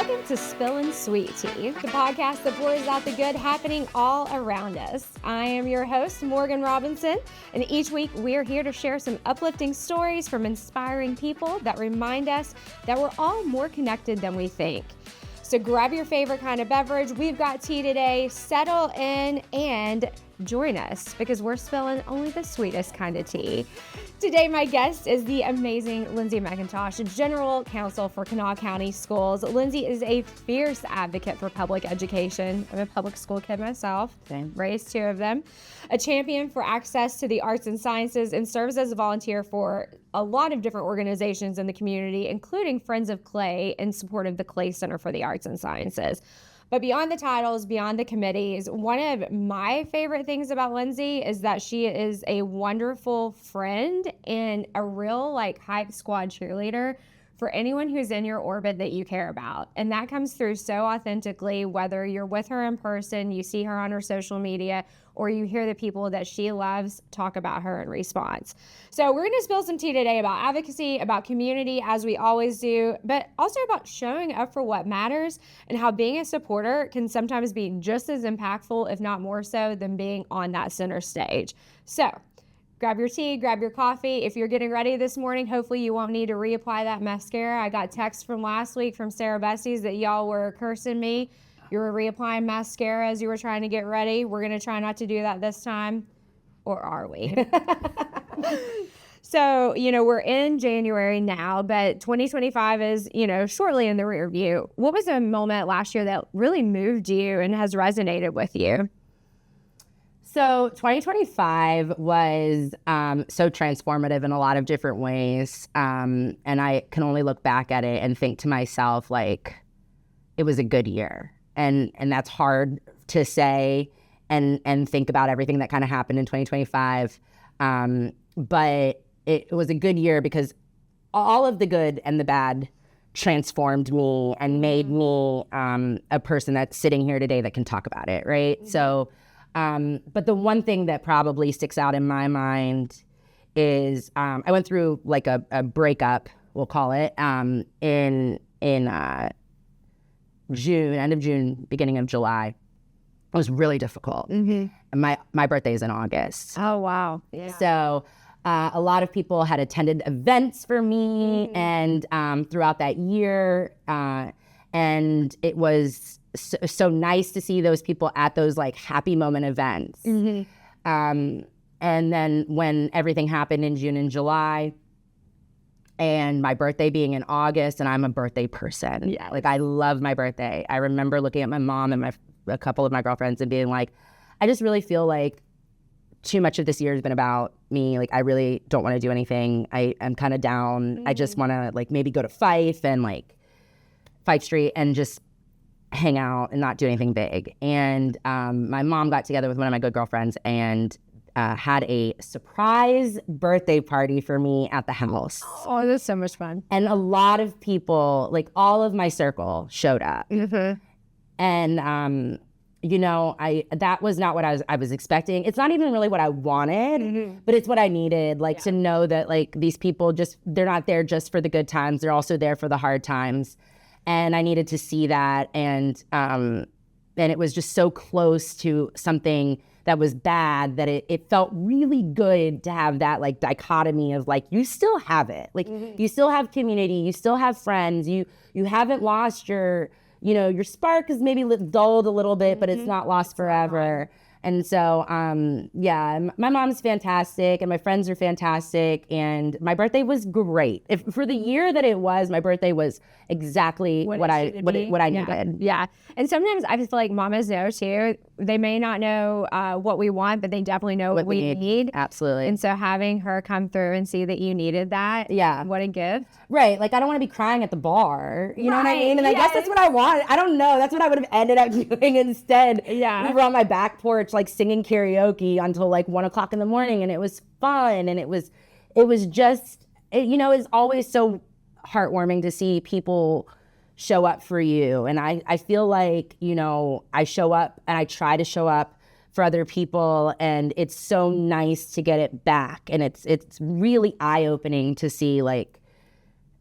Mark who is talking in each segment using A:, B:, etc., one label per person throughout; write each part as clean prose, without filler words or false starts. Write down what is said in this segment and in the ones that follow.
A: Welcome to Spillin Sweet Tea, the podcast that pours out the good happening all around us. I am your host, Morgan Robinson, and each week we are here to share some uplifting stories from inspiring people that remind us that we're all more connected than we think. So grab your favorite kind of beverage. We've got tea today. Settle in and join us because we're spilling only the sweetest kind of tea. Today, my guest is the amazing Lindsey McIntosh, General Counsel for Kanawha County Schools. Lindsey is a fierce advocate for public education. I'm a public school kid myself, raised two of them. A champion for access to the arts and sciences, and serves as a volunteer for a lot of different organizations in the community, including Friends of Clay, in support of the Clay Center for the Arts and Sciences. But beyond the titles, beyond the committees, one of my favorite things about Lindsey is that she is a wonderful friend and a real hype squad cheerleader for anyone who's in your orbit that you care about. And that comes through so authentically, whether you're with her in person, you see her on her social media, or you hear the people that she loves talk about her in response. So we're gonna spill some tea today about advocacy, about community, as we always do, but also about showing up for what matters and how being a supporter can sometimes be just as impactful, if not more so, than being on that center stage. So grab your tea, grab your coffee. If you're getting ready this morning, hopefully you won't need to reapply that mascara. I got text from last week from Sarah Bessie's that y'all were cursing me. You were reapplying mascara as you were trying to get ready. We're going to try not to do that this time. Or are we? So, we're in January now, but 2025 is, shortly in the rear view. What was a moment last year that really moved you and has resonated with you?
B: So 2025 was so transformative in a lot of different ways. And I can only look back at it and think to myself, it was a good year. And that's hard to say and think about everything that kind of happened in 2025. But it was a good year because all of the good and the bad transformed me and made me a person that's sitting here today that can talk about it, right? Mm-hmm. So, but the one thing that probably sticks out in my mind is I went through a breakup, we'll call it, in June, end of June, beginning of July. It was really difficult. Mm-hmm. And my birthday is in August.
A: Oh, wow. Yeah.
B: So a lot of people had attended events for me and throughout that year. And it was so nice to see those people at those happy moment events. Mm-hmm. And then when everything happened in June and July, and my birthday being in August, and I'm a birthday person. Yeah. I love my birthday. I remember looking at my mom and a couple of my girlfriends and being like, I just really feel like too much of this year has been about me. I really don't want to do anything. I'm kind of down. Mm-hmm. I just want to maybe go to Fife and Fife Street and just hang out and not do anything big. And my mom got together with one of my good girlfriends and had a surprise birthday party for me at the house.
A: Oh, that's so much fun.
B: And a lot of people, all of my circle, showed up. Mm-hmm. And that was not what I was expecting. It's not even really what I wanted, mm-hmm. but it's what I needed. To know that these people they're not there just for the good times. They're also there for the hard times. And I needed to see that. And it was just so close to something that was bad that it felt really good to have that dichotomy of you still have it. Mm-hmm. You still have community, you still have friends, you haven't lost your spark is maybe dulled a little bit, mm-hmm. but it's not lost forever. And so, my mom's fantastic and my friends are fantastic. And my birthday was great. For the year that it was, my birthday was exactly what I needed.
A: Yeah. And sometimes I feel like mamas know too. They may not know what we want, but they definitely know what we need.
B: Absolutely.
A: And so having her come through and see that you needed that.
B: Yeah.
A: What a gift.
B: Right. I don't want to be crying at the bar. You know what I mean? And I guess that's what I wanted. I don't know. That's what I would have ended up doing instead. Yeah. We were on my back porch singing karaoke until 1 o'clock in the morning, and it was fun, and it was just it's always so heartwarming to see people show up for you. And I feel like I show up and I try to show up for other people, and it's so nice to get it back. And it's really eye-opening to see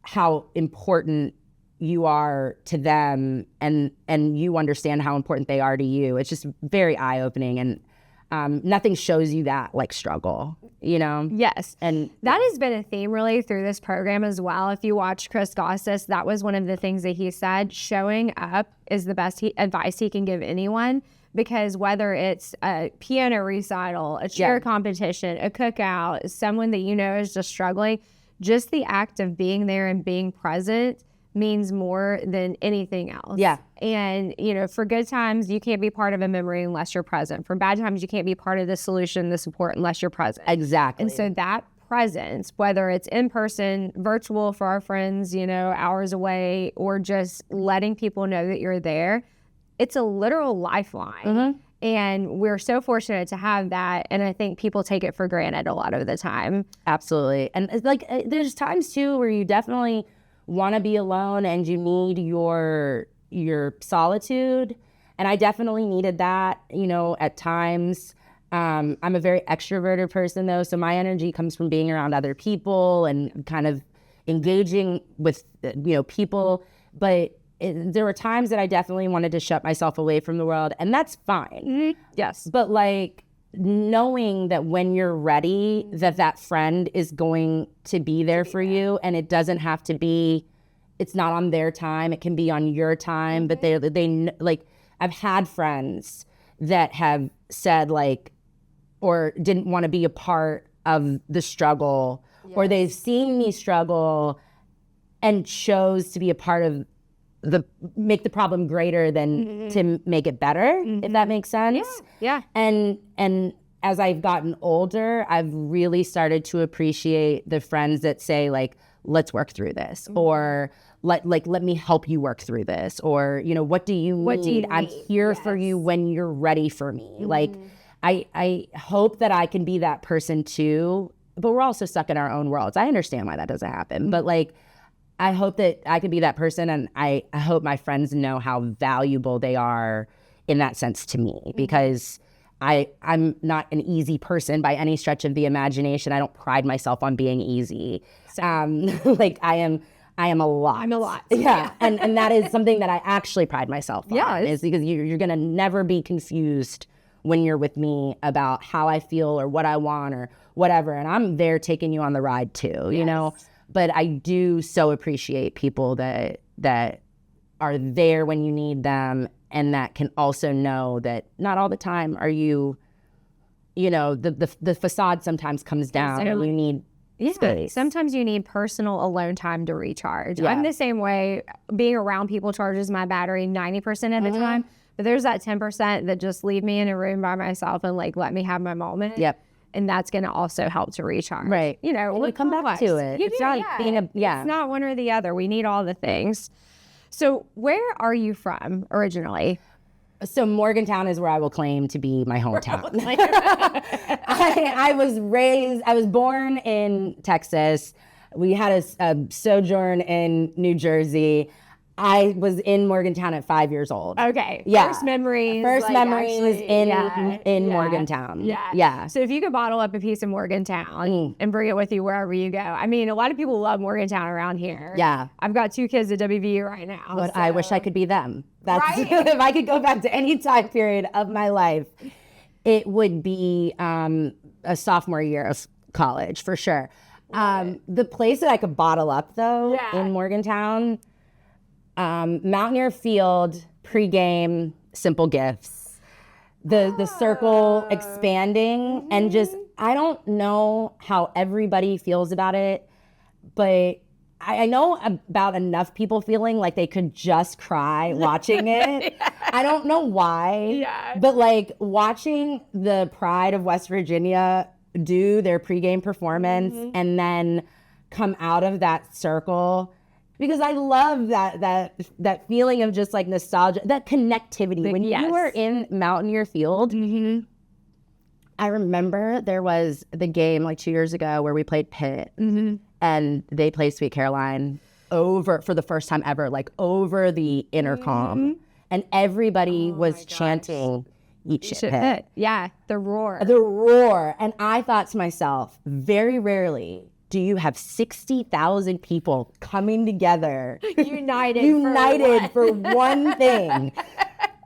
B: how important you are to them and you understand how important they are to you. It's just very eye-opening, and nothing shows you that like struggle, you know?
A: Yes. And that has been a theme really through this program as well. If you watch Chris Goss's, that was one of the things that he said, showing up is the best advice he can give anyone, because whether it's a piano recital, a cheer competition, a cookout, someone that you know is just struggling, just the act of being there and being present means more than anything else.
B: Yeah.
A: And, you know, for good times, you can't be part of a memory unless you're present. For bad times, you can't be part of the solution, the support, unless you're present.
B: Exactly.
A: And so that presence, whether it's in person, virtual for our friends, you know, hours away, or just letting people know that you're there, it's a literal lifeline.
B: Mm-hmm.
A: And we're so fortunate to have that. And I think people take it for granted a lot of the time.
B: Absolutely. And it's like, there's times too where you definitely want to be alone and you need your solitude. And I definitely needed that, you know, at times. I'm a very extroverted person though, so my energy comes from being around other people and kind of engaging with, you know, people. But there were times that I definitely wanted to shut myself away from the world, and that's fine.
A: Mm-hmm. Yes.
B: But like knowing that when you're ready, that friend is going to be there for you, and it doesn't have to be, it's not on their time, it can be on your time. But they like, I've had friends that have said like, or didn't want to be a part of the struggle, or they've seen me struggle and chose to be a part of make the problem greater than to make it better, if that makes sense.
A: Yeah.
B: And as I've gotten older, I've really started to appreciate the friends that say like, let's work through this, or let me help you work through this, or, you know, what do you need? I'm here for you when you're ready for me. Like, I hope that I can be that person too, but we're also stuck in our own worlds. I understand why that doesn't happen, but like, I hope that I can be that person, and I hope my friends know how valuable they are in that sense to me, because I'm not an easy person by any stretch of the imagination. I don't pride myself on being easy. Like I am a lot.
A: I'm a lot.
B: Yeah. And that is something that I actually pride myself on.
A: Yeah.
B: Is because you're going to never be confused when you're with me about how I feel or what I want or whatever. And I'm there taking you on the ride too, you know? But I do so appreciate people that are there when you need them, and that can also know that not all the time are you know, the facade sometimes comes down and you need space.
A: Sometimes you need personal alone time to recharge. I'm the same way. Being around people charges my battery 90% of the time, but there's that 10% that just leave me in a room by myself and like let me have my moment.
B: Yep.
A: And that's going to also help to recharge.
B: Right.
A: You know,
B: we come back to it. It's
A: not one or the other. We need all the things. So where are you from originally?
B: So Morgantown is where I will claim to be my hometown. I was born in Texas. We had a sojourn in New Jersey. I was in Morgantown at 5 years old.
A: Okay.
B: Yeah.
A: First memories
B: in Morgantown. Yeah.
A: So if you could bottle up a piece of Morgantown and bring it with you wherever you go. I mean, a lot of people love Morgantown around here.
B: Yeah.
A: I've got 2 kids at WVU right now.
B: But I wish I could be them. That's right. If I could go back to any time period of my life, it would be a sophomore year of college for sure. The place that I could bottle up though in Morgantown, Mountaineer Field, pregame, simple gifts, the circle expanding, and just, I don't know how everybody feels about it, but I know about enough people feeling like they could just cry watching it. I don't know why, but like watching the Pride of West Virginia do their pregame performance and then come out of that circle, because I love that feeling of just like nostalgia, that connectivity. When you were in Mountaineer Field, I remember there was the game like 2 years ago where we played Pitt, and they played Sweet Caroline for the first time ever, like over the intercom, and everybody was chanting "Eat shit, Pitt."
A: Yeah, the roar.
B: The roar. And I thought to myself, very rarely do you have 60,000 people coming together,
A: united
B: for one thing?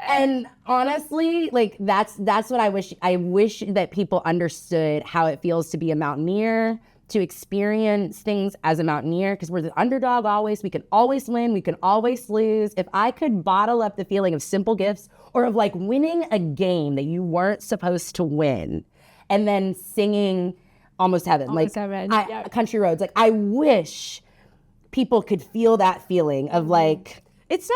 B: And honestly, like that's what I wish. I wish that people understood how it feels to be a mountaineer, to experience things as a mountaineer, because we're the underdog always. We can always win. We can always lose. If I could bottle up the feeling of simple gifts or of like winning a game that you weren't supposed to win and then singing Almost Heaven, Country Roads. Like, I wish people could feel that feeling of like,
A: it's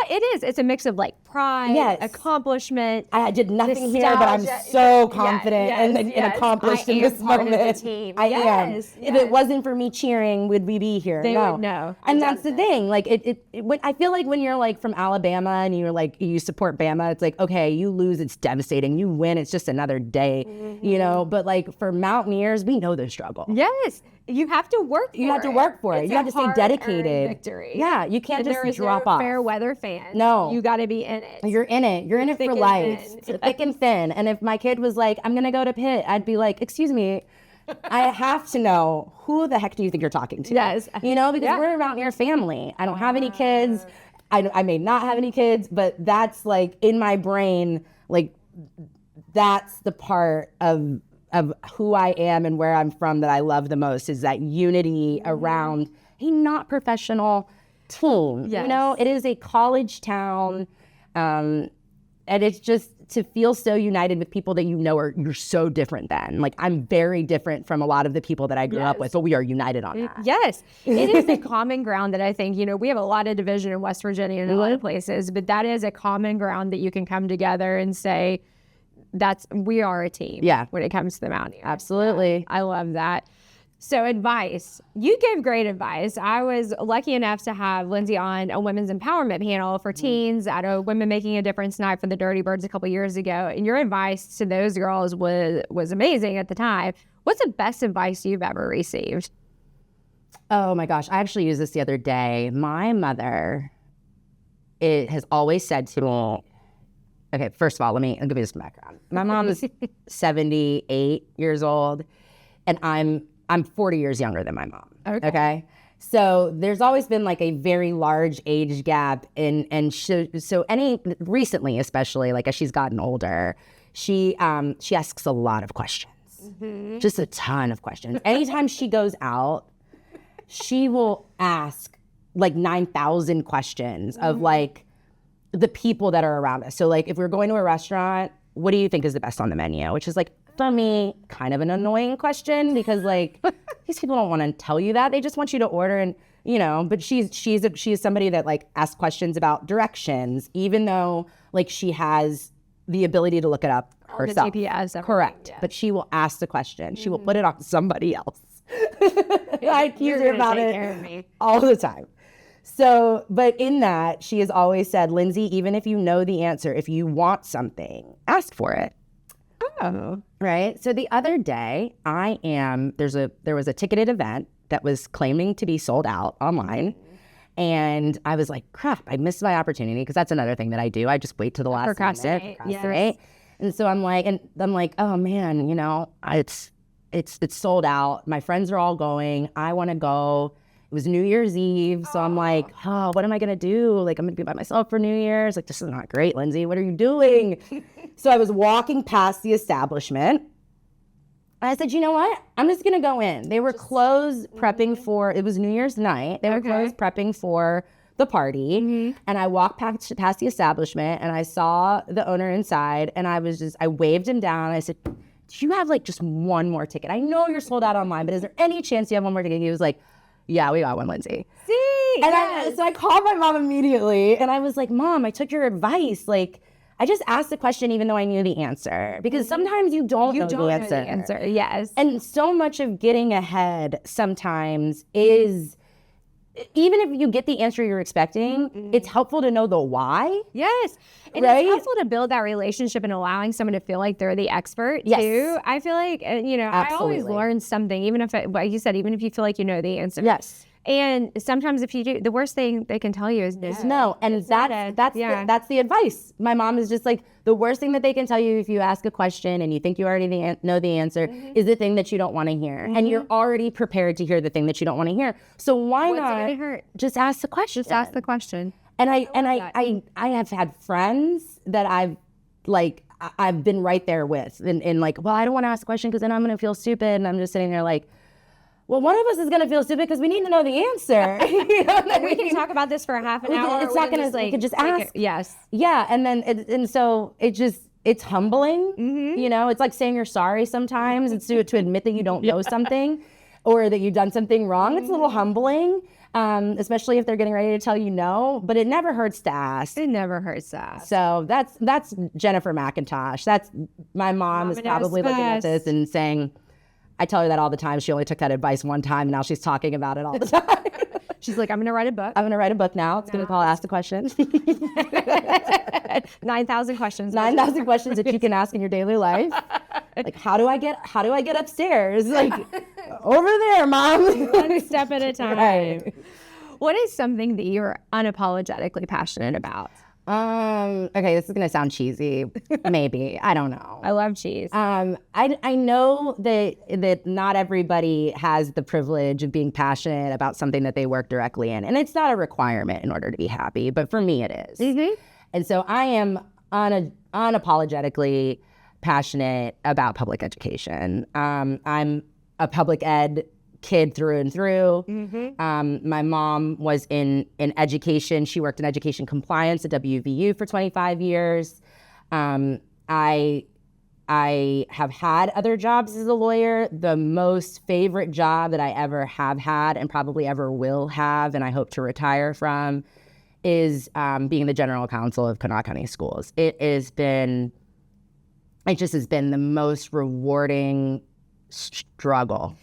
A: a mix of like pride, accomplishment.
B: I did nothing here, but I'm so confident and accomplished in this moment. I am. If it wasn't for me cheering, would we be here?
A: They would know.
B: And that's the thing. Like I feel like when you're like from Alabama and you're like, you support Bama, it's like, okay, you lose, it's devastating. You win, it's just another day, you know? But like for Mountaineers, we know the struggle.
A: Yes. You have to work for it.
B: You have to work for it. You have to stay dedicated.
A: Victory.
B: Yeah, you can't just drop
A: There is no
B: off.
A: fair weather fan.
B: No.
A: You got to be in it.
B: You're in it. You're in it for life. Thick and thin. And if my kid was like, I'm going to go to Pitt, I'd be like, excuse me, I have to know, who the heck do you think you're talking to?
A: Yes.
B: You know, because we're a Mountaineer family. I don't have any kids. I may not have any kids, but that's like in my brain, like that's the part of who I am and where I'm from that I love the most, is that unity around a not professional team.
A: Yes.
B: You know, it is a college town, and it's just to feel so united with people that you know you're so different than. Like, I'm very different from a lot of the people that I grew up with, but we are united on that.
A: Yes. It is a common ground that I think, you know, we have a lot of division in West Virginia and a lot of places, but that is a common ground that you can come together and say, we are a team when it comes to the Mountaineers.
B: Absolutely.
A: I love that. So advice. You gave great advice. I was lucky enough to have Lindsey on a women's empowerment panel for teens at a Women Making a Difference night for the Dirty Birds a couple years ago. And your advice to those girls was amazing at the time. What's the best advice you've ever received?
B: Oh my gosh. I actually used this the other day. My mother has always said to me, okay, first of all, I'll give you some background. My mom is 78 years old, and I'm 40 years younger than my mom. Okay? So there's always been like a very large age gap, and recently, especially like as she's gotten older, she asks a lot of questions, just a ton of questions. Anytime she goes out, she will ask like 9,000 questions of like the people that are around us. So like if we're going to a restaurant, what do you think is the best on the menu? Which is like, for me, kind of an annoying question, because like these people don't want to tell you that. They just want you to order, and you know, but she's somebody that like asks questions about directions, even though like she has the ability to look it up herself.
A: The GPS,
B: correct. Yeah. But she will ask the question. She will put it on somebody else. I accuse her about it all the time. So, but in that, she has always said, Lindsey, even if you know the answer, if you want something, ask for it.
A: Oh.
B: Right. So the other day, there was a ticketed event that was claiming to be sold out online. And I was like, crap, I missed my opportunity, because that's another thing that I do. I just wait to the last minute.
A: Yes.
B: And so I'm like, oh man, you know, it's sold out. My friends are all going. I want to go. It was New Year's Eve, so I'm like, oh, what am I going to do? Like, I'm going to be by myself for New Year's. Like, this is not great, Lindsey. What are you doing? So I was walking past the establishment. And I said, you know what? I'm just going to go in. They were closed prepping for, it was New Year's night. They were closed prepping for the party. And I walked past the establishment, and I saw the owner inside, and I waved him down. I said, do you have like just one more ticket? I know you're sold out online, but is there any chance you have one more ticket? He was like, yeah, we got one, Lindsey.
A: See?
B: And so I called my mom immediately, and I was like, Mom, I took your advice. Like, I just asked the question even though I knew the answer, because sometimes you don't know the answer.
A: Yes.
B: And so much of getting ahead sometimes is, even if you get the answer you're expecting, it's helpful to know the why.
A: Yes. And it's helpful to build that relationship and allowing someone to feel like they're the expert too. I feel like, you know, I always learn something, even if, like you said, even if you feel like you know the answer.
B: Yes.
A: And sometimes if you do, the worst thing they can tell you is no.
B: No. And that's the advice. My mom is just like, the worst thing that they can tell you if you ask a question and you think you already know the answer is the thing that you don't want to hear. And you're already prepared to hear the thing that you don't want to hear. So why not just ask the question?
A: Just ask the question.
B: And I have had friends that I've been right there with and like, well, I don't want to ask a question because then I'm going to feel stupid. And I'm just sitting there like, well, one of us is going to feel stupid because we need to know the answer. You know what I mean?
A: We can talk about this for a half an hour.
B: It's not going to, we could just ask.
A: Yes.
B: Yeah. And then, it's humbling. You know, it's like saying you're sorry sometimes. It's to admit that you don't know something or that you've done something wrong. It's a little humbling, especially if they're getting ready to tell you no, but it never hurts to ask.
A: It never hurts to ask.
B: So that's Jennifer McIntosh. That's my mom is probably looking at this and saying, I tell her that all the time. She only took that advice one time, and now she's talking about it all the time.
A: She's like, I'm going to write a book.
B: I'm going to write a book now. It's going to be called Ask the Question.
A: 9,000 questions.
B: 9,000 questions that you can ask in your daily life. Like, how do I get upstairs? Like, over there, Mom.
A: One step at a time.
B: Right.
A: What is something that you're unapologetically passionate about?
B: Okay, this is gonna sound cheesy. Maybe. I don't know.
A: I love cheese.
B: I know that not everybody has the privilege of being passionate about something that they work directly in. And it's not a requirement in order to be happy, but for me it is. And so I am unapologetically passionate about public education. I'm a public ed kid through and through. My mom was in education. She worked in education compliance at WVU for 25 years. I have had other jobs as a lawyer. The most favorite job that I ever have had and probably ever will have, and I hope to retire from, is being the general counsel of Kanawha County Schools. It just has been the most rewarding struggle.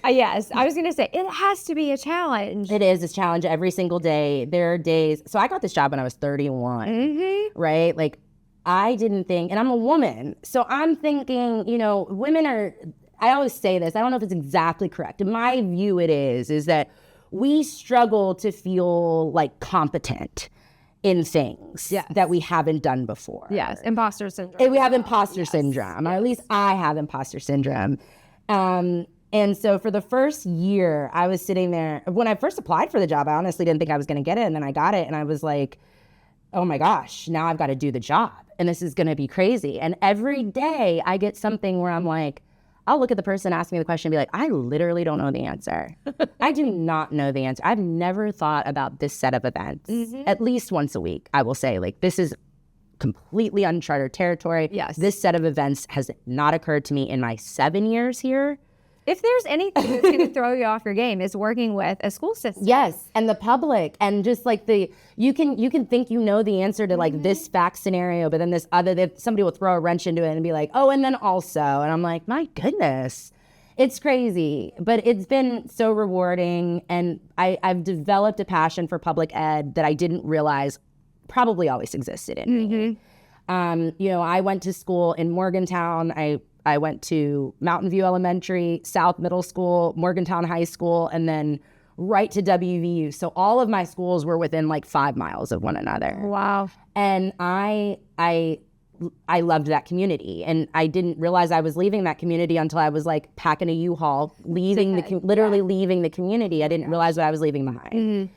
A: Yes, I was going to say, it has to be a challenge.
B: It is a challenge every single day. There are days. So I got this job when I was 31, right? Like, I didn't think, and I'm a woman. So I'm thinking, you know, women are, I always say this, I don't know if it's exactly correct. In my view, it is that we struggle to feel like competent in things that we haven't done before.
A: Yes, imposter syndrome.
B: We have imposter syndrome, or at least I have imposter syndrome. And so for the first year, I was sitting there. When I first applied for the job, I honestly didn't think I was going to get it. And then I got it, and I was like, oh my gosh, now I've got to do the job. And this is going to be crazy. And every day I get something where I'm like, I'll look at the person asking me the question and be like, I literally don't know the answer. I do not know the answer. I've never thought about this set of events at least once a week. I will say, like, this is completely uncharted territory.
A: Yes.
B: This set of events has not occurred to me in my 7 years here.
A: If there's anything that's going to throw you off your game, is working with a school system.
B: Yes, and the public, and just like you can think you know the answer to like this fact scenario, but then this other, somebody will throw a wrench into it and be like, oh, and then also, and I'm like, my goodness, it's crazy, but it's been so rewarding, and I've developed a passion for public ed that I didn't realize probably always existed in me. You know, I went to school in Morgantown. I went to Mountain View Elementary, South Middle School, Morgantown High School, and then right to WVU. So all of my schools were within like 5 miles of one another.
A: Wow.
B: And I loved that community, and I didn't realize I was leaving that community until I was like packing a U-Haul, leaving leaving the community. I didn't realize what I was leaving behind.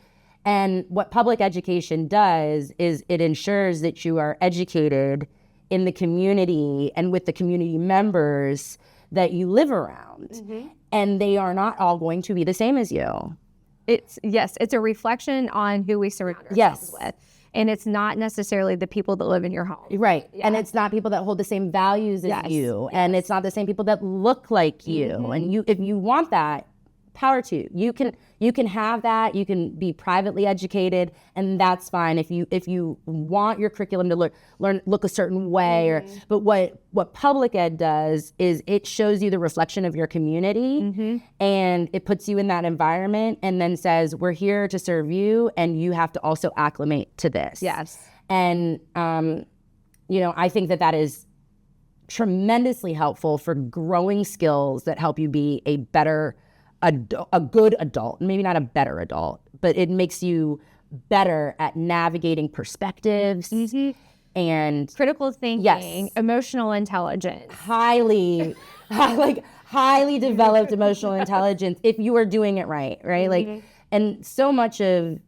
B: And what public education does is it ensures that you are educated in the community and with the community members that you live around. And they are not all going to be the same as you.
A: It's a reflection on who we surround ourselves with. And it's not necessarily the people that live in your home.
B: Right. Yeah. And it's not people that hold the same values as you. And it's not the same people that look like you. And you, if you want that, power to you. You can have that. You can be privately educated, and that's fine. If you want your curriculum to look a certain way, but what public ed does is it shows you the reflection of your community, and it puts you in that environment, and then says, we're here to serve you, and you have to also acclimate to this.
A: Yes.
B: And you know, I think that is tremendously helpful for growing skills that help you be a better a good adult, maybe not a better adult, but it makes you better at navigating perspectives and
A: critical thinking, emotional intelligence,
B: highly developed emotional intelligence if you are doing it right? Like, and so much of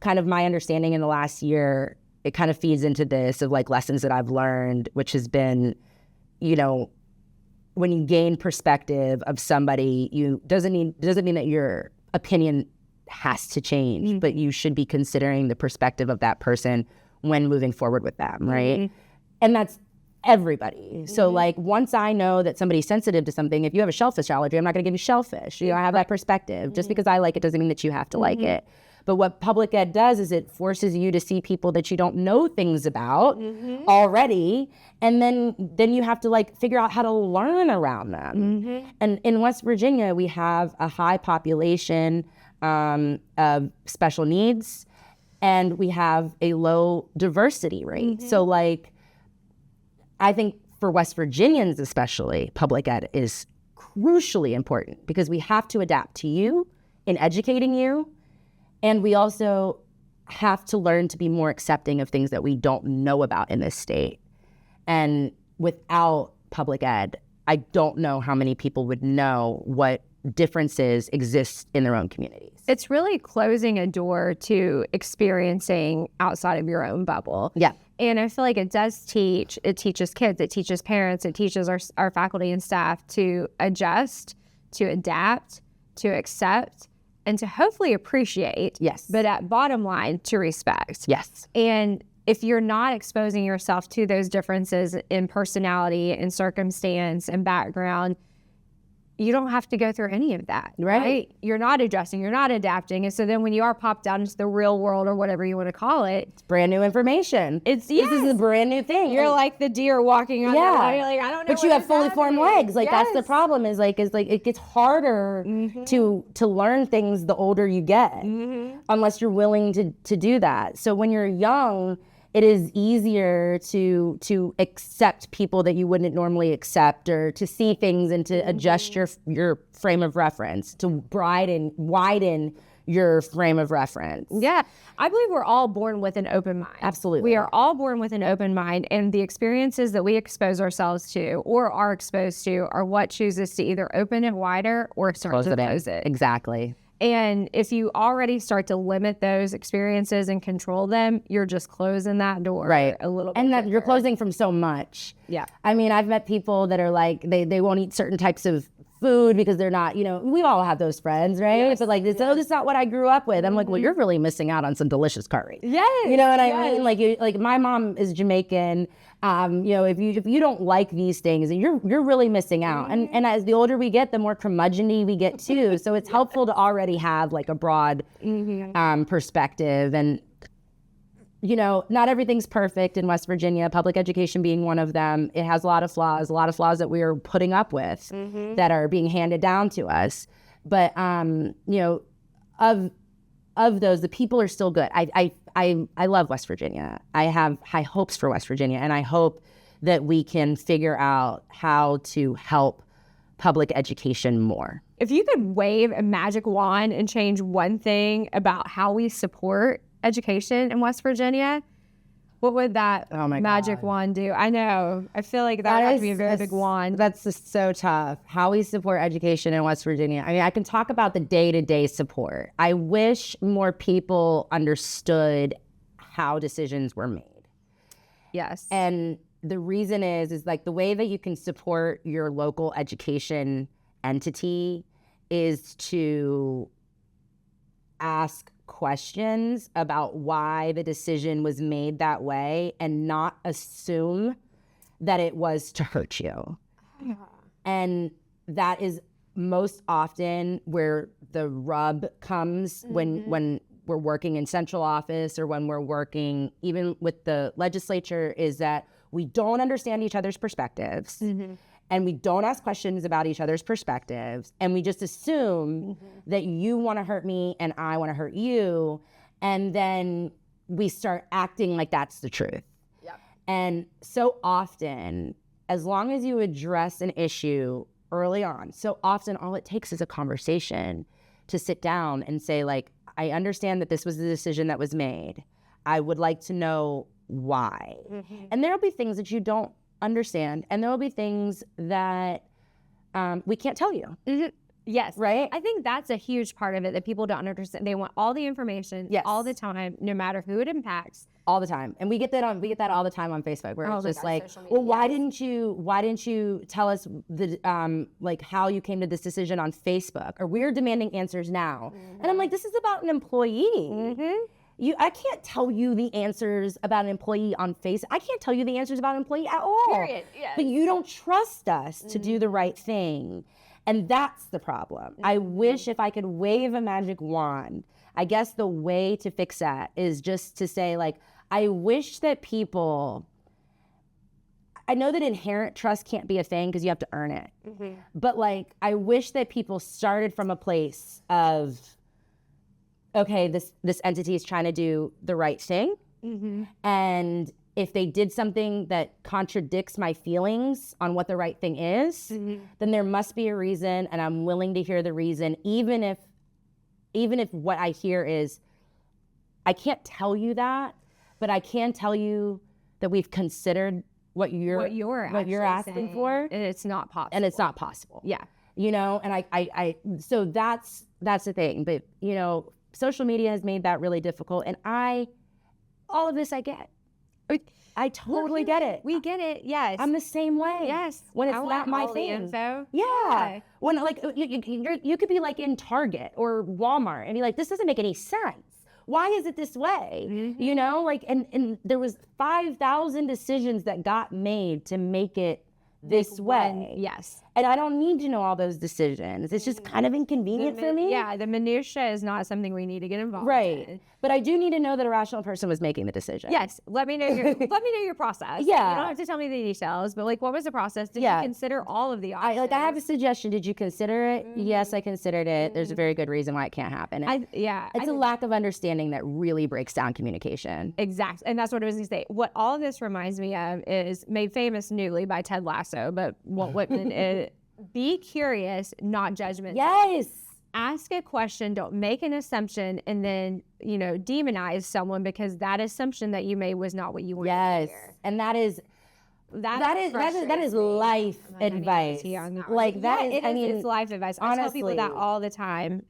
B: kind of my understanding in the last year, it kind of feeds into this of like lessons that I've learned, which has been, you know, when you gain perspective of somebody, doesn't mean that your opinion has to change, but you should be considering the perspective of that person when moving forward with them, right? And that's everybody. So like once I know that somebody's sensitive to something, if you have a shellfish allergy, I'm not going to give you shellfish. You know, I have that perspective. Just because I like it doesn't mean that you have to like it. But what public ed does is it forces you to see people that you don't know things about already, and then you have to like figure out how to learn around them. And in West Virginia, we have a high population of special needs, and we have a low diversity rate. So like, I think for West Virginians especially, public ed is crucially important because we have to adapt to you in educating you. And we also have to learn to be more accepting of things that we don't know about in this state. And without public ed, I don't know how many people would know what differences exist in their own communities.
A: It's really closing a door to experiencing outside of your own bubble.
B: Yeah.
A: And I feel like it teaches kids, it teaches parents, it teaches our faculty and staff to adjust, to adapt, to accept, and to hopefully appreciate.
B: Yes.
A: But at bottom line, to respect.
B: Yes.
A: And if you're not exposing yourself to those differences in personality and circumstance and background, you don't have to go through any of that, right? You're not adjusting, you're not adapting. And so then when you are popped out into the real world or whatever you want to call it,
B: it's brand new information. This is a brand new thing.
A: You're like the deer walking on that line. You're like, I don't know.
B: But you have fully formed legs. Like that's the problem is like it gets harder to learn things the older you get, unless you're willing to do that. So when you're young, it is easier to accept people that you wouldn't normally accept, or to see things and to adjust your frame of reference, to widen your frame of reference.
A: Yeah. I believe we're all born with an open mind.
B: Absolutely.
A: We are all born with an open mind, and the experiences that we expose ourselves to or are exposed to are what chooses to either open it wider or start to close it.
B: Exactly.
A: And if you already start to limit those experiences and control them, you're just closing that door a little bit.
B: And that you're closing from so much.
A: Yeah.
B: I mean, I've met people that are like, they won't eat certain types of food because they're not, you know, we all have those friends, right? Yes. But like, this is not what I grew up with. I'm like, well, you're really missing out on some delicious curry.
A: Yes.
B: You know what I mean? Like my mom is Jamaican. You know, if you don't like these things, you're really missing out. And as the older we get, the more curmudgeon-y we get too. So it's helpful to already have like a broad perspective. And you know, not everything's perfect in West Virginia, public education being one of them. It has a lot of flaws that we are putting up with that are being handed down to us. But, you know, of those, the people are still good. I love West Virginia. I have high hopes for West Virginia, and I hope that we can figure out how to help public education more.
A: If you could wave a magic wand and change one thing about how we support education in West Virginia, what would that magic wand do? I know. I feel like that would have to be a very big wand.
B: That's just so tough. How we support education in West Virginia. I mean, I can talk about the day-to-day support. I wish more people understood how decisions were made.
A: Yes.
B: And the reason is like the way that you can support your local education entity is to ask questions about why the decision was made that way and not assume that it was to hurt you. Yeah. And that is most often where the rub comes when we're working in central office or when we're working even with the legislature, is that we don't understand each other's perspectives. And we don't ask questions about each other's perspectives. And we just assume that you want to hurt me and I want to hurt you. And then we start acting like that's the truth. Yep. And so often, as long as you address an issue early on. So often all it takes is a conversation to sit down and say, like, I understand that this was the decision that was made. I would like to know why. And there'll be things that you don't understand, and there'll be things that we can't tell you.
A: Yes.
B: Right?
A: I think that's a huge part of it that people don't understand. They want all the information all the time, no matter who it impacts.
B: All the time. And we get that all the time on Facebook, where it's just like, well, why didn't you tell us the like how you came to this decision on Facebook? Or we're demanding answers now. And I'm like, this is about an employee. I can't tell you the answers about an employee on Facebook. I can't tell you the answers about an employee at all.
A: Period. Yes.
B: But you don't trust us to do the right thing. And that's the problem. I wish if I could wave a magic wand, I guess the way to fix that is just to say, like, I wish that people, I know that inherent trust can't be a thing because you have to earn it. But like, I wish that people started from a place of, okay, this entity is trying to do the right thing. And if they did something that contradicts my feelings on what the right thing is, then there must be a reason, and I'm willing to hear the reason, even if what I hear is, I can't tell you that, but I can tell you that we've considered what you're asking for,
A: and it's not possible. Yeah.
B: You know, and I so that's the thing. But you know, social media has made that really difficult, and all of this I get. I totally get it.
A: We get it. Yes.
B: I'm the same way.
A: Yes.
B: When it's not my thing.
A: Info.
B: Yeah. When like you could be like in Target or Walmart and be like, this doesn't make any sense. Why is it this way? You know, like, and there was 5,000 decisions that got made to make it this way.
A: Yes.
B: And I don't need to know all those decisions. It's just kind of inconvenient for me.
A: Yeah, the minutia is not something we need to get involved in.
B: But I do need to know that a rational person was making the decision.
A: Yes. Let me know your process.
B: Yeah.
A: You don't have to tell me the details, but like, what was the process? Did you consider all of the options?
B: I have a suggestion. Did you consider it? Yes, I considered it. There's a very good reason why it can't happen. It's a lack of understanding that really breaks down communication.
A: Exactly. And that's what I was going to say. What all of this reminds me of is Made Famous Newly by Ted Lasso, but Walt Whitman is be curious, not judgmental.
B: Yes.
A: Ask a question, don't make an assumption, and then, you know, demonize someone because that assumption that you made was not what you wanted to hear.
B: And that is life advice. Like that is, I mean,
A: it's life advice.
B: Honestly,
A: I tell people that all the time.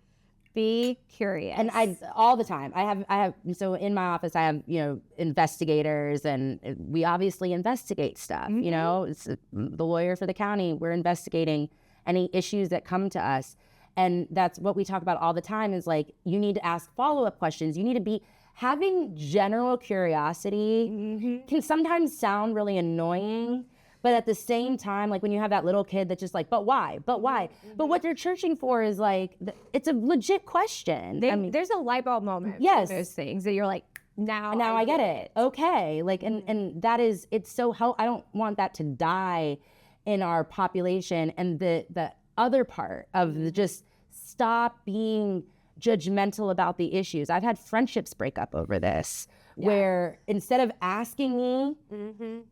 A: Be curious.
B: And all the time. I have so in my office I have, you know, investigators, and we obviously investigate stuff. You know, it's the lawyer for the county. We're investigating any issues that come to us. And that's what we talk about all the time is like, you need to ask follow-up questions. You need to be having general curiosity can sometimes sound really annoying, but at the same time, like when you have that little kid that's just like, but why? But why? But what they're searching for is like, it's a legit question. I mean,
A: there's a light bulb moment.
B: Yes.
A: For those things that you're like, now
B: I get it. Okay. Like, and that is, it's so I don't want that to die in our population. And the other part of the just stop being judgmental about the issues. I've had friendships break up over this, where instead of asking me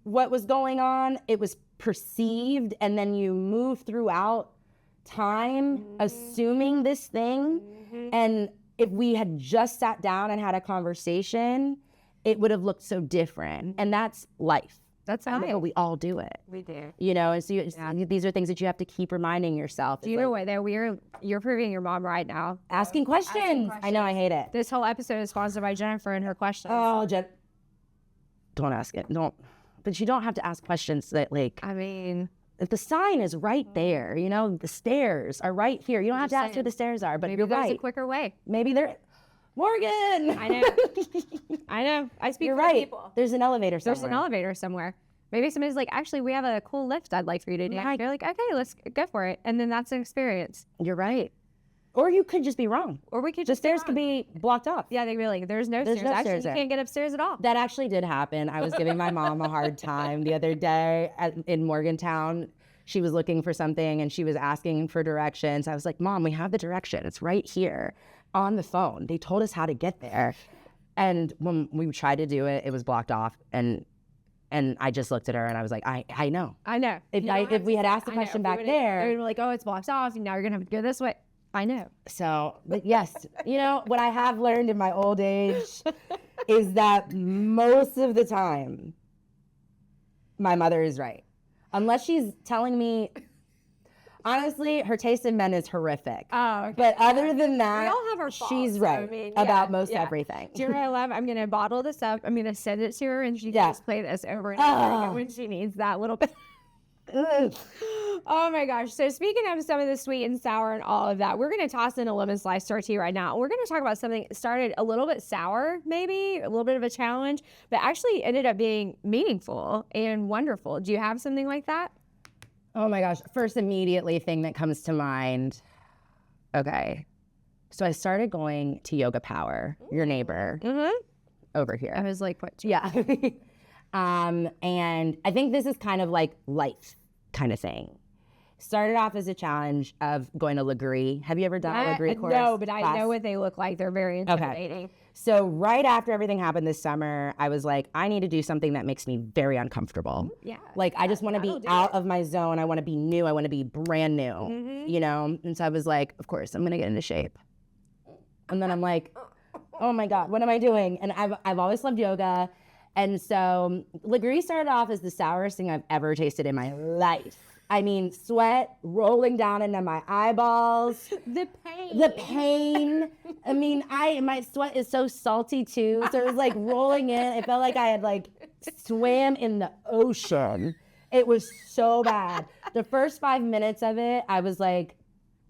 B: what was going on, it was perceived, and then you move throughout time assuming this thing. And if we had just sat down and had a conversation, it would have looked so different. And that's life.
A: That's how
B: we all do it.
A: We do.
B: You know, and so these are things that you have to keep reminding yourself.
A: Do you know what? You're proving your mom right now.
B: Asking questions. I know, I hate it.
A: This whole episode is sponsored by Jennifer and her questions.
B: Oh, don't ask it. Don't. But you don't have to ask questions that, like,
A: I mean,
B: if the sign is right there, you know, the stairs are right here. You don't have to ask where the stairs are, but
A: maybe
B: you're
A: there's
B: right.
A: a quicker way.
B: Maybe Morgan.
A: I know. I know. I speak for people.
B: There's an elevator somewhere.
A: There's an elevator somewhere. Maybe somebody's like, actually, we have a cool lift I'd like for you to do.
B: Yeah.
A: You're like, okay, let's go for it. And then that's an experience.
B: You're right. Or you could just be wrong.
A: Or we could
B: the stairs could be blocked off.
A: Yeah, there's no stairs. Actually, you can't get upstairs at all.
B: That actually did happen. I was giving my mom a hard time the other day in Morgantown. She was looking for something and she was asking for directions. I was like, Mom, we have the direction. It's right here on the phone. They told us how to get there. And when we tried to do it, it was blocked off. And And I just looked at her and I was like, I know.
A: I know.
B: If we had asked the question back there,
A: they would be like, oh, it's blocked off. Now you're going to have to go this way. I know.
B: So, but yes, what I have learned in my old age is that most of the time, my mother is right. Unless she's telling me, honestly, her taste in men is horrific.
A: Oh, okay.
B: But other than that,
A: we all have our faults,
B: she's right about most everything.
A: Do you know what I love? I'm going to bottle this up. I'm going to send it to her, and she can just play this over and over again when she needs that little bit. Oh my gosh. So speaking of some of the sweet and sour and all of that, we're going to toss in a lemon slice to our tea right now. We're going to talk about something that started a little bit sour, maybe a little bit of a challenge, but actually ended up being meaningful and wonderful. Do you have something like that?
B: Oh my gosh. First immediately thing that comes to mind. Okay. So I started going to Yoga Power, your neighbor over here.
A: I was like, what?
B: Yeah. And I think this is kind of like life kind of thing. Started off as a challenge of going to Legree. Have you ever done a Legree course?
A: No, but I know what they look like. They're very intimidating.
B: Okay. So right after everything happened this summer, I was like, I need to do something that makes me very uncomfortable.
A: Yeah.
B: Like, I just want to be out of my zone. I want to be new. I want to be brand new, And so I was like, of course, I'm going to get into shape. And then I'm like, oh my God, what am I doing? And I've always loved yoga. And so Legree started off as the sourest thing I've ever tasted in my life. I mean, sweat rolling down into my eyeballs.
A: The pain.
B: I mean, my sweat is so salty too. So it was like rolling in. It felt like I had like swam in the ocean. It was so bad. The first 5 minutes of it, I was like,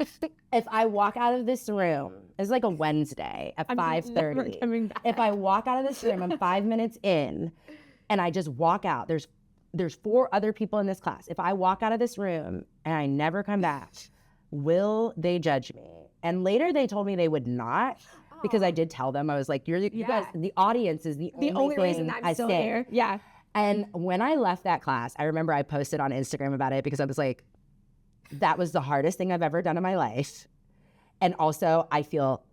B: if I walk out of this room, it's like a Wednesday at 5:30. If I walk out of this room, I'm 5 minutes in, and I just walk out. There's 4 other people in this class. If I walk out of this room and I never come back, will they judge me? And later they told me they would not, because I did tell them. I was like, you guys, the audience is the only reason
A: I'm still here. Yeah.
B: And when I left that class, I remember I posted on Instagram about it because I was like, that was the hardest thing I've ever done in my life. And also, I feel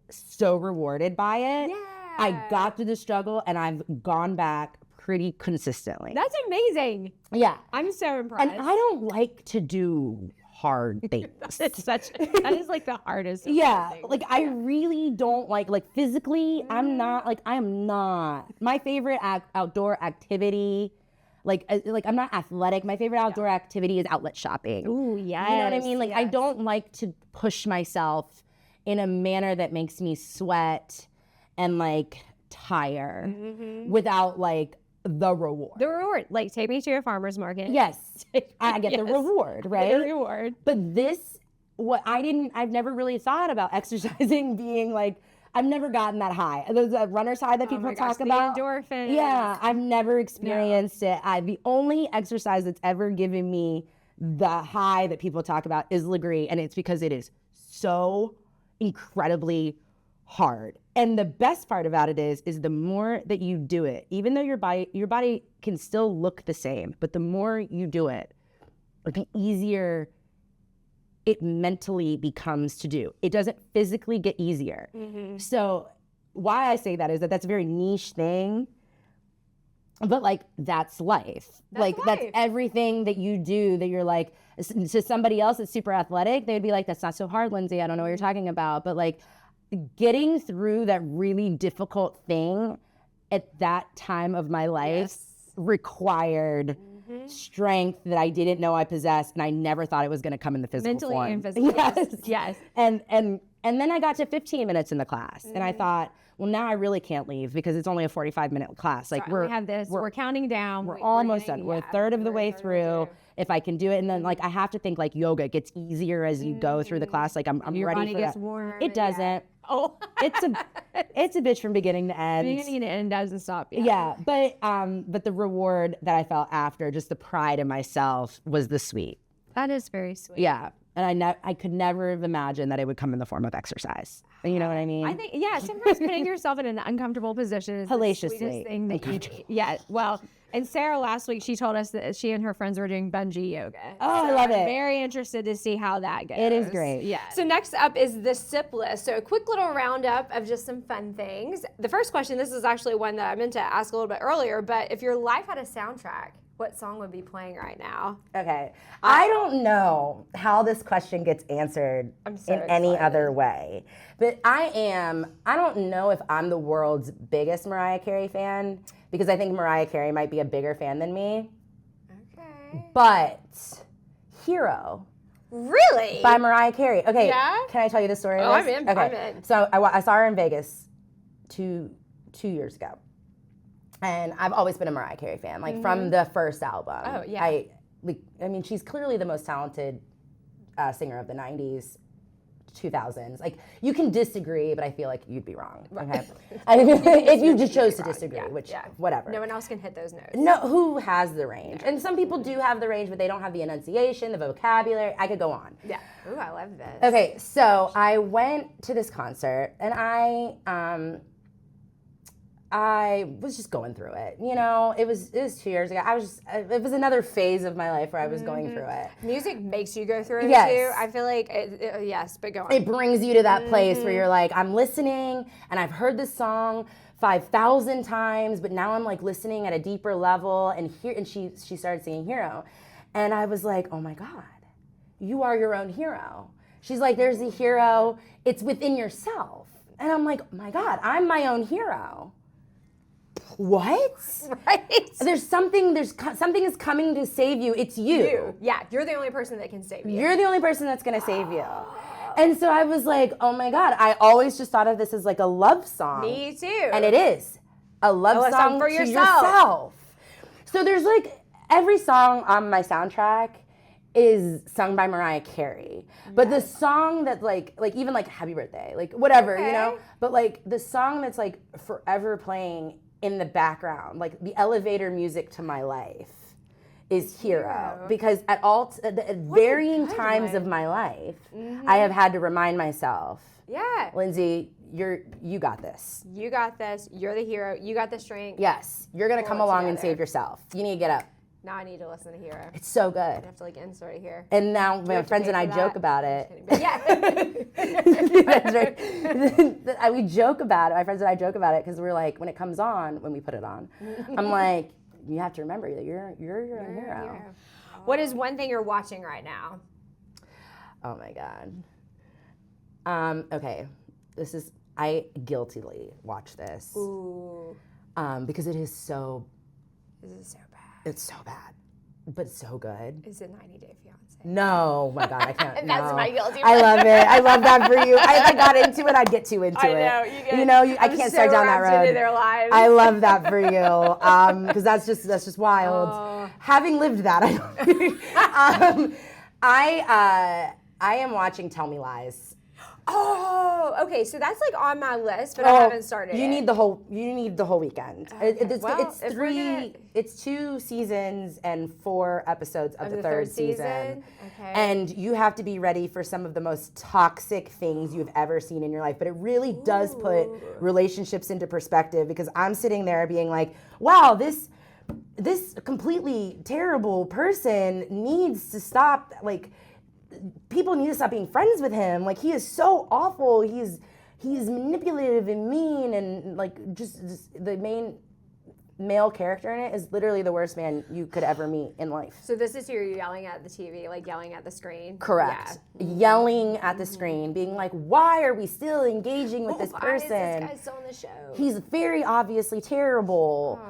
B: so rewarded by it.
A: Yeah.
B: I got through the struggle, and I've gone back pretty consistently.
A: That's amazing.
B: Yeah.
A: I'm so impressed.
B: And I don't like to do hard things.
A: That is like the hardest.
B: Yeah. Like, I really don't like physically, I am not. My favorite outdoor activity, like I'm not athletic. My favorite outdoor activity is outlet shopping.
A: Ooh, yes.
B: You know what I mean? Like, I don't like to push myself in a manner that makes me sweat and like tire without like the reward.
A: The reward. Like, take me to a farmer's market.
B: Yes. I get the reward, right?
A: The reward.
B: But I've never really thought about exercising being like, I've never gotten that high. There's a runner's high that people talk about.
A: The endorphins.
B: Yeah, I've never experienced it. The only exercise that's ever given me the high that people talk about is Legree, and it's because it is so incredibly hard. And the best part about it is the more that you do it, even though your body can still look the same, but the more you do it, the easier it mentally becomes to do. It doesn't physically get easier. So why I say that is that's a very niche thing, but like, that's life. That's everything that you do that you're like, to somebody else that's super athletic, they'd be like, that's not so hard, Lindsay. I don't know what you're talking about. But like, getting through that really difficult thing at that time of my life required strength that I didn't know I possessed, and I never thought it was going to come in the physical form.
A: And physically.
B: Yes. And then I got to 15 minutes in the class, and I thought, well, now I really can't leave because it's only a 45-minute class. Like,
A: we have this. We're counting down.
B: We're almost done. We're a third of the way through. If I can do it, and then like, I have to think like yoga gets easier as you go through the class. Like, I'm
A: your
B: ready
A: body
B: for
A: gets
B: that.
A: warm.
B: It doesn't.
A: Yeah. Oh,
B: it's a bitch from beginning to end.
A: Beginning to end doesn't stop.
B: Yeah, but the reward that I felt after, just the pride in myself, was the sweet.
A: That is very sweet.
B: Yeah, And I could never have imagined that it would come in the form of exercise. You know what I mean?
A: I think, sometimes putting yourself in an uncomfortable position is the sweetest thing that you do. Yeah, well, and Sarah last week, she told us that she and her friends were doing bungee yoga.
B: Oh, I love it.
A: I'm very interested to see how that goes.
B: It is great.
A: Yeah. So next up is the sip list. So a quick little roundup of just some fun things. The first question, this is actually one that I meant to ask a little bit earlier, but if your life had a soundtrack, what song would be playing right now?
B: Okay. I don't know how this question gets answered in any other way. But I don't know if I'm the world's biggest Mariah Carey fan, because I think Mariah Carey might be a bigger fan than me.
A: Okay.
B: But Hero.
A: Really?
B: By Mariah Carey. Okay.
A: Yeah?
B: Can I tell you the story
A: Oh,
B: of this?
A: I'm in.
B: Okay.
A: I'm in.
B: So I saw her in Vegas two years ago. And I've always been a Mariah Carey fan, like from the first album.
A: Oh, yeah.
B: I mean, she's clearly the most talented singer of the 90s, 2000s. Like, you can disagree, but I feel like you'd be wrong. Okay, I mean, if you just chose to disagree, whatever.
A: No one else can hit those notes.
B: No, who has the range? And some people do have the range, but they don't have the enunciation, the vocabulary. I could go on.
A: Yeah. Ooh, I love this.
B: Okay, so I went to this concert, and I was just going through it. You know, it was 2 years ago. It was another phase of my life where I was going through it.
A: Music makes you go through it
B: Yes.
A: too. I feel like, yes, but go on.
B: It brings you to that place where you're like, I'm listening and I've heard this song 5,000 times, but now I'm like listening at a deeper level. And she started singing Hero. And I was like, oh my God, you are your own hero. She's like, there's a hero. It's within yourself. And I'm like, oh my God, I'm my own hero. What?
A: Right.
B: There's something is coming to save you. It's you.
A: Yeah, you're the only person that can save you.
B: You're the only person that's going to save you. And so I was like, oh my God, I always just thought of this as like a love song.
A: Me too.
B: And it is a love song
A: for
B: to
A: yourself.
B: So there's like every song on my soundtrack is sung by Mariah Carey. But the song that like even like Happy Birthday, like whatever, you know? But like the song that's like forever playing in the background, like the elevator music to my life is Hero. Because at varying times of my life, I have had to remind myself, Lindsey, you got this.
A: You got this. You're the hero. You got the strength.
B: Yes, you're gonna come along and save yourself. You need to get up.
A: Now I need to listen to Hero.
B: It's so good.
A: I have to like insert it here.
B: And now my friends and I joke about it.
A: Yeah.
B: That's right. We joke about it. My friends and I joke about it because we're like, when it comes on, when we put it on, I'm like, you have to remember that you're your own hero.
A: What is one thing you're watching right now?
B: Oh my God. Okay, I guiltily watch this.
A: Ooh.
B: Because it is so.
A: This is so bad.
B: It's so bad, but so good.
A: Is it 90 Day Fiance?
B: No, my God, I can't.
A: That's my guilty.
B: I love it. I love that for you. If I got into it, I'd get too into it.
A: I know.
B: I can't start down that road.
A: Into their lives.
B: I love that for you, because that's just wild.
A: Oh.
B: Having lived that, I am watching Tell Me Lies.
A: Oh, okay. So that's like on my list, but I haven't started.
B: You need the whole weekend.
A: Okay.
B: It's 2 seasons and 4 episodes of the third season.
A: Okay.
B: And you have to be ready for some of the most toxic things you've ever seen in your life. But it really does put relationships into perspective, because I'm sitting there being like, wow, this completely terrible person needs to stop, like, people need to stop being friends with him. Like, he is so awful. He's manipulative and mean, and like just the main male character in it is literally the worst man you could ever meet in life.
A: So this is you yelling at the TV, like yelling at the screen?
B: Correct. Yeah. Yelling at the screen, being like, why are we still engaging with this person?
A: Why is this guy still on the show?
B: He's very obviously terrible.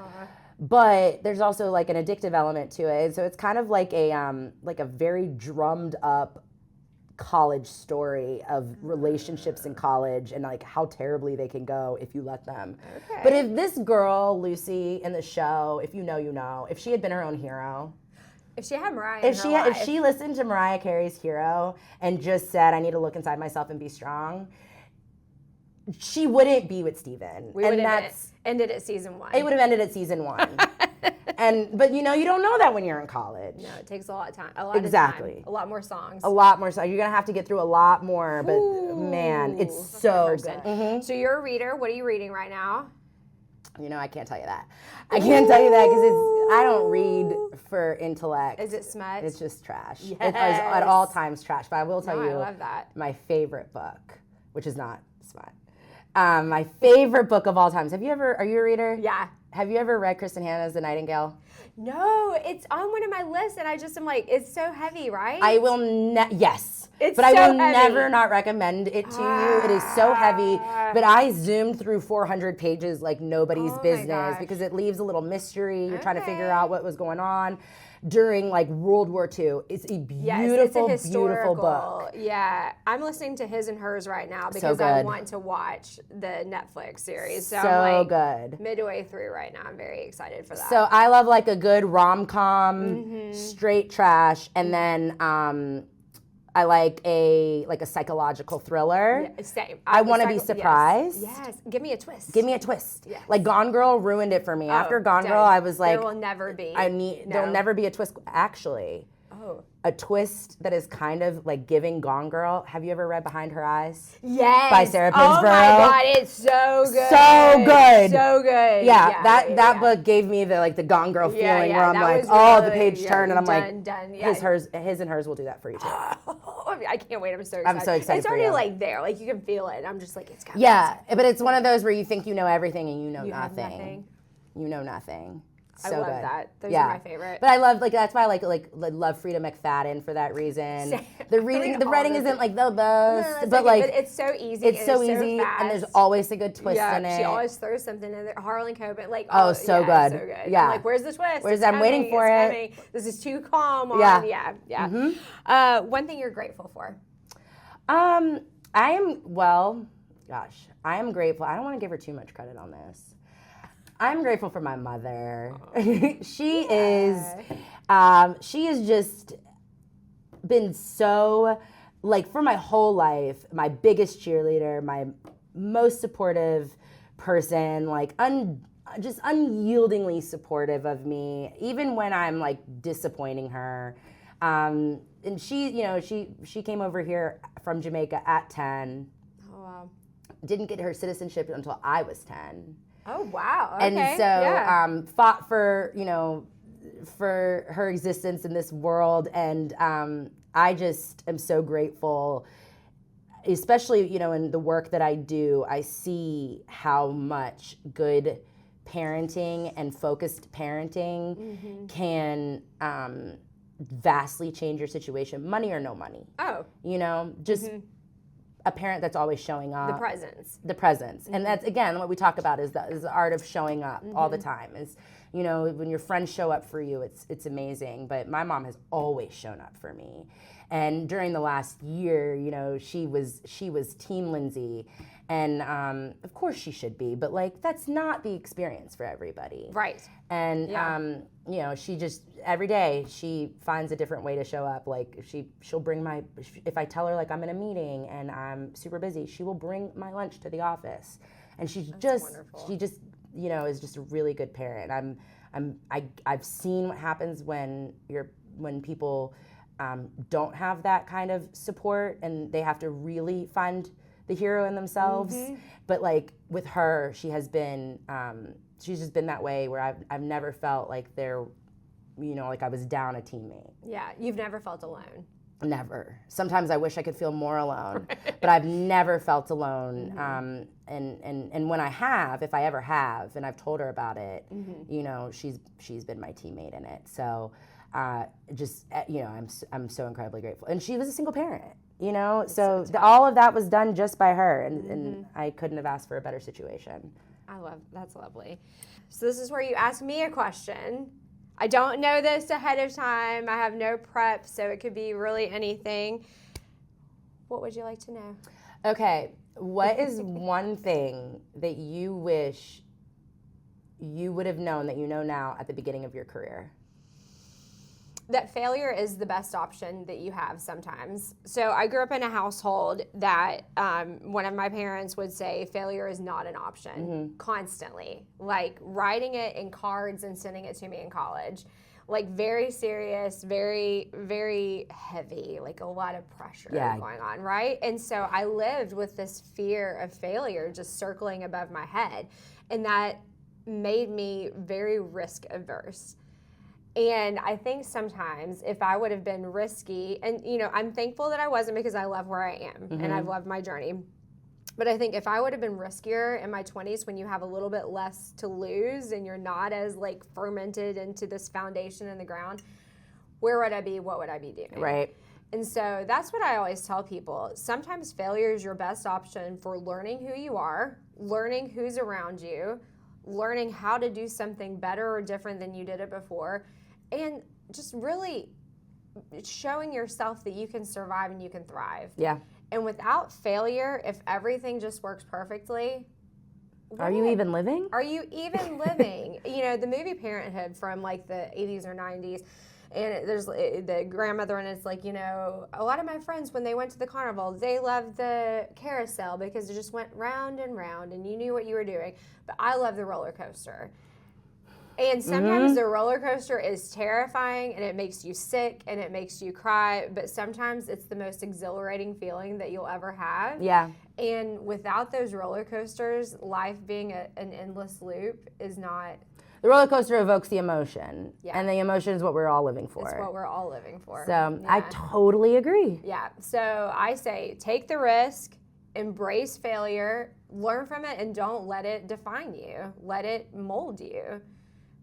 B: But there's also like an addictive element to it. So it's kind of like a very drummed up college story of relationships in college and like how terribly they can go if you let them. Okay. But if this girl, Lucy, in the show, if you know, you know, if she had been her own hero.
A: If she had Mariah
B: if she listened to Mariah Carey's Hero and just said, I need to look inside myself and be strong, she wouldn't be with Steven.
A: We would have ended at season 1.
B: It would have ended at season 1. But you don't know that when you're in college.
A: No, it takes a lot of time. A lot of time. A lot more songs.
B: A lot more songs. You're going to have to get through a lot more, but man, it's so good. Mm-hmm.
A: So you're a reader. What are you reading right now?
B: I can't tell you that. I can't tell you that because I don't read for intellect.
A: Is it smut?
B: It's just trash.
A: Yes.
B: It's at all times trash. But I will tell you
A: I love that.
B: My favorite book, which is not smut. My favorite book of all times. Are you a reader?
A: Yeah.
B: Have you ever read Kristen Hanna's The Nightingale?
A: No, it's on one of my lists, and I just am like, it's so heavy, right?
B: I will yes.
A: It's
B: but
A: so
B: I will
A: heavy.
B: Never not recommend it to you. It is so heavy. But I zoomed through 400 pages like nobody's business because it leaves a little mystery. You're trying to figure out what was going on during like World War II. It's a beautiful, beautiful book.
A: Yeah, I'm listening to His and Hers right now because I want to watch the Netflix series. So I'm good. Midway through right now. I'm very excited for that.
B: So I love like a good rom-com, straight trash, and then I like a psychological thriller.
A: Yeah, same.
B: I want to be surprised.
A: Yes. Give me a twist.
B: Give me a twist.
A: Yes.
B: Like Gone Girl ruined it for me. After Gone Girl, I was like,
A: there will never be.
B: There'll never be a twist. Actually, a twist that is kind of like giving Gone Girl. Have you ever read Behind Her Eyes?
A: Yes.
B: By Sarah Pinsborough.
A: Oh my God, it's so good.
B: So good.
A: So good.
B: Yeah, that book gave me the Gone Girl feeling where I'm like, the page turned, and I'm like,
A: done.
B: His and hers will do that for you too.
A: I can't wait. I'm so excited.
B: I'm so excited.
A: It's already like there. Like you can feel it. I'm just like, it's coming.
B: Yeah, but it's one of those where you think you know everything and you know
A: nothing.
B: You know nothing.
A: I
B: So
A: love
B: good.
A: that. Those are my favorite.
B: But I love that's why I love Frida McFadden for that reason. The writing isn't like the best, but
A: it's so easy.
B: It's so easy,
A: fast.
B: and there's always a good twist in it.
A: She always throws something in there. Harlan Coben,
B: good.
A: So good.
B: Yeah.
A: I'm like, where's the twist?
B: I'm waiting for it.
A: Coming. This is too calm. Yeah.
B: Mm-hmm.
A: One thing you're grateful for.
B: I am grateful. I don't want to give her too much credit on this. I'm grateful for my mother. She has just been so, for my whole life, my biggest cheerleader, my most supportive person, just unyieldingly supportive of me, even when I'm disappointing her. And she came over here from Jamaica at 10.
A: Oh wow.
B: Didn't get her citizenship until I was 10.
A: Oh wow! Okay.
B: And so fought for for her existence in this world, and I just am so grateful. Especially in the work that I do, I see how much good parenting and focused parenting can vastly change your situation, money or no money.
A: Oh,
B: just. A parent that's always showing up. The presence. And that's, again, what we talk about is the art of showing up all the time. Is, when your friends show up for you, it's amazing. But my mom has always shown up for me. And during the last year, she was Team Lindsey. And of course she should be, but that's not the experience for everybody.
A: Right.
B: And she just every day she finds a different way to show up. She'll bring if I tell her I'm in a meeting and I'm super busy, she will bring my lunch to the office. And she's
A: wonderful.
B: She just is just a really good parent. I've seen what happens when people don't have that kind of support and they have to really find the hero in themselves. But with her, she has been she's just been that way where I've never felt like I was down a teammate.
A: Yeah, you've never felt alone.
B: Never. Sometimes I wish I could feel more alone, but I've never felt alone. And when I have, if I ever have, and I've told her about it, she's been my teammate in it. So I'm so incredibly grateful. And she was a single parent. So all of that was done just by her, and I couldn't have asked for a better situation.
A: That's lovely. So this is where you ask me a question. I don't know this ahead of time. I have no prep, so it could be really anything. What would you like to know?
B: Okay, what is one thing that you wish you would have known that you know now at the beginning of your career?
A: that failure is the best option that you have sometimes. So I grew up in a household that one of my parents would say failure is not an option constantly, like writing it in cards and sending it to me in college. Like very serious, very, very heavy, like a lot of pressure going on, right? And so I lived with this fear of failure just circling above my head. And that made me very risk averse. And I think sometimes if I would have been risky, and I'm thankful that I wasn't, because I love where I am and I've loved my journey. But I think if I would have been riskier in my 20s, when you have a little bit less to lose and you're not as like fermented into this foundation in the ground, where would I be? What would I be doing?
B: Right.
A: And so that's what I always tell people. Sometimes failure is your best option for learning who you are, learning who's around you, learning how to do something better or different than you did it before, and just really showing yourself that you can survive and you can thrive.
B: Yeah.
A: And without failure, if everything just works perfectly,
B: are you even living?
A: Are you even living? The movie Parenthood from like the 80s or 90s, and there's the grandmother, and it's like, a lot of my friends, when they went to the carnival, they loved the carousel because it just went round and round and you knew what you were doing. But I love the roller coaster. And sometimes the roller coaster is terrifying and it makes you sick and it makes you cry, but sometimes it's the most exhilarating feeling that you'll ever have.
B: Yeah.
A: And without those roller coasters, life being an endless loop is not.
B: The roller coaster evokes the emotion, and the emotion is what we're all living for.
A: It's what we're all living for.
B: So I totally agree.
A: Yeah. So I say take the risk, embrace failure, learn from it, and don't let it define you. Let it mold you.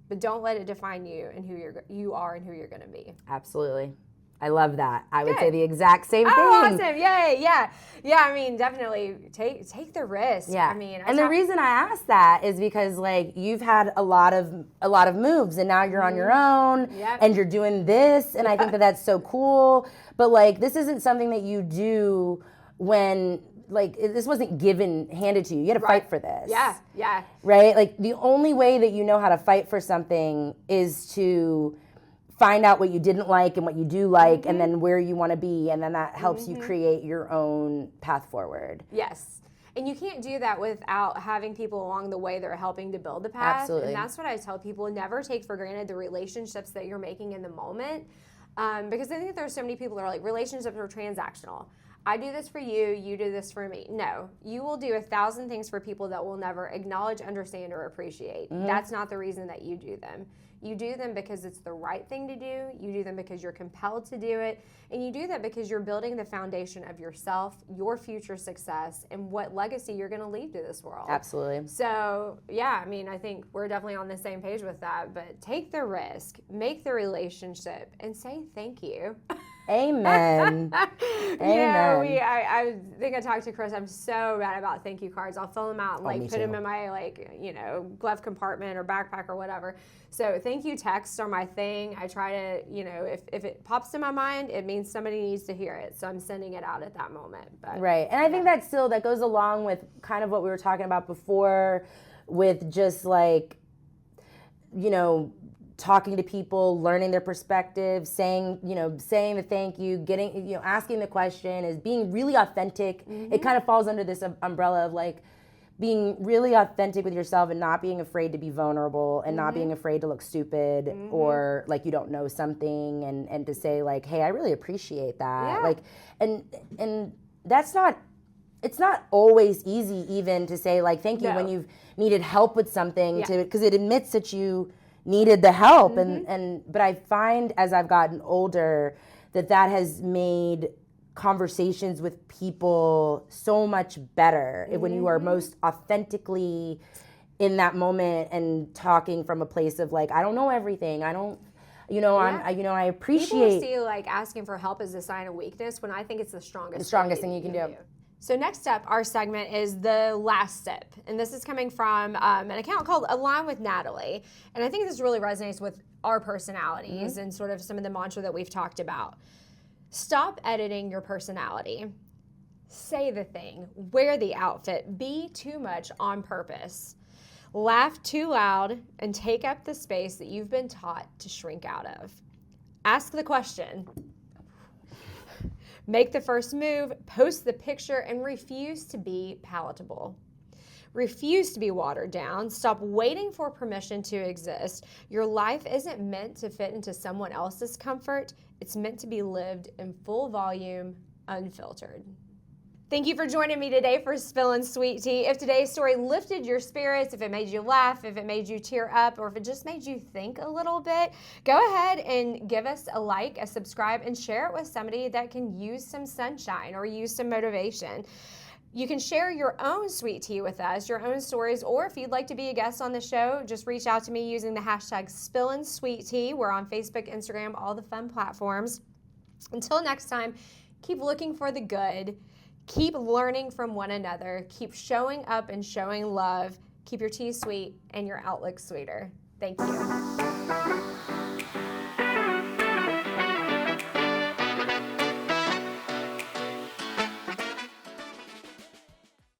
A: But don't let it define you and who you are and who you're going to be.
B: Absolutely. I love that. I would say the exact same thing.
A: Oh, awesome. Yay. Yeah. Yeah, I mean, definitely take the risk.
B: Yeah.
A: I mean,
B: and the reason I asked that is because like you've had a lot of moves, and now you're on your own and you're doing this, and I think that's so cool. But like this isn't something that you do when like this wasn't handed to you. You had to fight for this.
A: Yeah, yeah.
B: Right? Like the only way that you know how to fight for something is to find out what you didn't like and what you do like, and then where you want to be, and then that helps you create your own path forward.
A: Yes. And you can't do that without having people along the way that are helping to build the path.
B: Absolutely.
A: And that's what I tell people. Never take for granted the relationships that you're making in the moment. Because I think there are so many people that are like, relationships are transactional. I do this for you, you do this for me. No, you will do 1,000 things for people that will never acknowledge, understand, or appreciate. That's not the reason that you do them. You do them because it's the right thing to do. You do them because you're compelled to do it. And you do that because you're building the foundation of yourself, your future success, and what legacy you're going to leave to this world.
B: Absolutely.
A: So, yeah, I mean, I think we're definitely on the same page with that. But take the risk, make the relationship, and say thank you.
B: Amen. Amen.
A: I think I talked to Chris. I'm so bad about thank you cards. I'll fill them out and put them in my glove compartment or backpack or whatever. So thank you texts are my thing. I try to, if it pops in my mind, it means somebody needs to hear it. So I'm sending it out at that moment. But,
B: right. And I think that goes along with kind of what we were talking about before with just like, talking to people, learning their perspective, saying the thank you, getting, asking the question, is being really authentic. It kind of falls under this umbrella of like being really authentic with yourself and not being afraid to be vulnerable and not being afraid to look stupid or like you don't know something, and to say like, hey, I really appreciate that. Like, and that's not, it's not always easy even to say like, thank you when you've needed help with something because it admits that you needed the help. But I find as I've gotten older that has made conversations with people so much better when you are most authentically in that moment and talking from a place of like, I don't know everything. I don't, I appreciate.
A: People see like asking for help as a sign of weakness when I think it's the strongest
B: thing you can do.
A: So next up, our segment is the last sip. And this is coming from an account called Align with Natalie. And I think this really resonates with our personalities and sort of some of the mantra that we've talked about. Stop editing your personality. Say the thing. Wear the outfit. Be too much on purpose. Laugh too loud and take up the space that you've been taught to shrink out of. Ask the question. Make the first move, post the picture, and refuse to be palatable. Refuse to be watered down. Stop waiting for permission to exist. Your life isn't meant to fit into someone else's comfort. It's meant to be lived in full volume, unfiltered. Thank you for joining me today for Spillin Sweet Tea. If today's story lifted your spirits, if it made you laugh, if it made you tear up, or if it just made you think a little bit, go ahead and give us a like, a subscribe, and share it with somebody that can use some sunshine or use some motivation. You can share your own sweet tea with us, your own stories, or if you'd like to be a guest on the show, just reach out to me using the hashtag Spillin Sweet Tea. We're on Facebook, Instagram, all the fun platforms. Until next time, keep looking for the good. Keep learning from one another. Keep showing up and showing love. Keep your tea sweet and your outlook sweeter. Thank you.